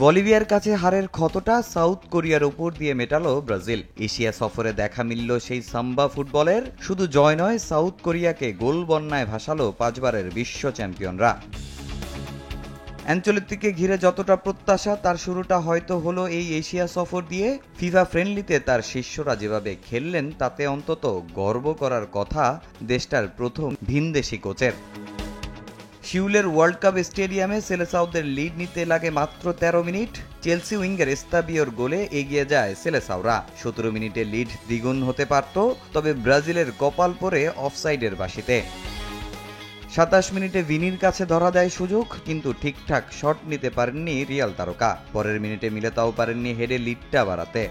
বলিভিয়ার কাছে হারের ক্ষতটা সাউথ কোরিয়ার উপর দিয়ে মেটালো ব্রাজিল। এশিয়া সফরে দেখা মিলল সেই সাম্বা ফুটবলের। শুধু জয় নয়, সাউথ কোরিয়াকে গোল বন্যায় ভাসালো 5 বারের বিশ্ব চ্যাম্পিয়নরা। অ্যানচেলোত্তিকে ঘিরে যতটা প্রত্যাশা, তার শুরুটা হয়তো হলো এই এশিয়া সফর দিয়ে। ফিফা ফ্রেন্ডলিতে তার শিষ্যরা যেভাবে খেললেন, তাতে অন্তত গর্ব করার কথা দেশটার প্রথম ভিনদেশি কোচের। সিউলের ওয়ার্ল্ড কাপ স্টেডিয়ামে সেলেসাওদের লিড নিতে লাগে মাত্র 13 মিনিট। চেলসি উইঙ্গার এস্তাবিওর গোলে এগিয়ে যায় সেলেসাওরা। 17 মিনিটে লিড দ্বিগুণ হতে পারত, তবে ব্রাজিলের কপাল পড়ে অফসাইডের বাঁশিতে। 27 মিনিটে ভিনির কাছে ধরা দেয় সুযোগ, কিন্তু ঠিকঠাক শট নিতে পারেননি রিয়াল তারকা। পরের মিনিটে মিলেতাও পারেননি হেডে লিডটা বাড়াতে।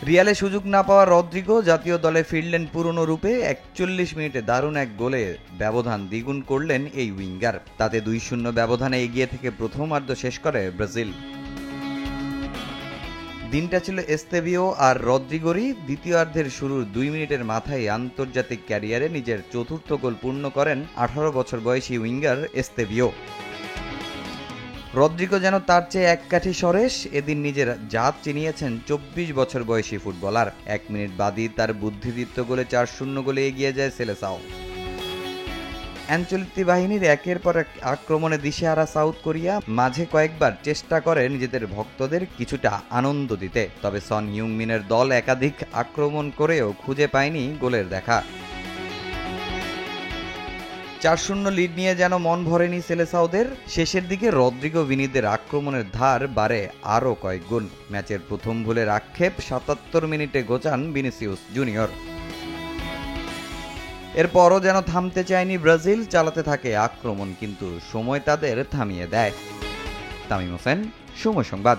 রিয়ালে সুযোগ না পাওয়া রদ্রিগো জাতীয় দলে ফিরলেন পুরনো রূপে। 41 মিনিটে দারুণ এক গোলে ব্যবধান দ্বিগুণ করলেন এই উইঙ্গার। তাতে 2-0 ব্যবধানে এগিয়ে থেকে প্রথমার্ধ শেষ করে ব্রাজিল। দিনটা ছিল এস্তেবিও আর রদ্রিগোরই। দ্বিতীয়ার্ধের শুরুর 2 মিনিটের মাথায় আন্তর্জাতিক ক্যারিয়ারে নিজের চতুর্থ গোল পূর্ণ করেন 18 বছর বয়সী উইঙ্গার এস্তেবিও। রদ্রিগো যেন তার চেয়ে এক কাঠি সরেস। এদিন নিজের জাত চিনিয়েছেন 24 বছর বয়সী ফুটবলার। 1 মিনিট বাদই তার বুদ্ধিদীপ্ত গোলে 4-0 গোলে এগিয়ে যায় সেলেসাও। অ্যানচেলোত্তি বাহিনীর একের পর এক আক্রমণে দিশেহারা সাউথ কোরিয়া মাঝে কয়েকবার চেষ্টা করে নিজেদের ভক্তদের কিছুটা আনন্দ দিতে, তবে সন হিউংমিনের দল একাধিক আক্রমণ করেও খুঁজে পায়নি গোলের দেখা। 4-0 লিড নিয়ে যেন মন ভরেনি সেলেসাওদের। শেষের দিকে রদ্রিগো ভিনিদের আক্রমণের ধার বাড়ে আরও কয়েক গুণ। ম্যাচের প্রথম ভুলের আক্ষেপ 77 মিনিটে গোছান ভিনিসিয়াস জুনিয়র। এরপরও যেন থামতে চায়নি ব্রাজিল, চালাতে থাকে আক্রমণ, কিন্তু সময় তাদের থামিয়ে দেয়। তামিম হোসেন, সময় সংবাদ।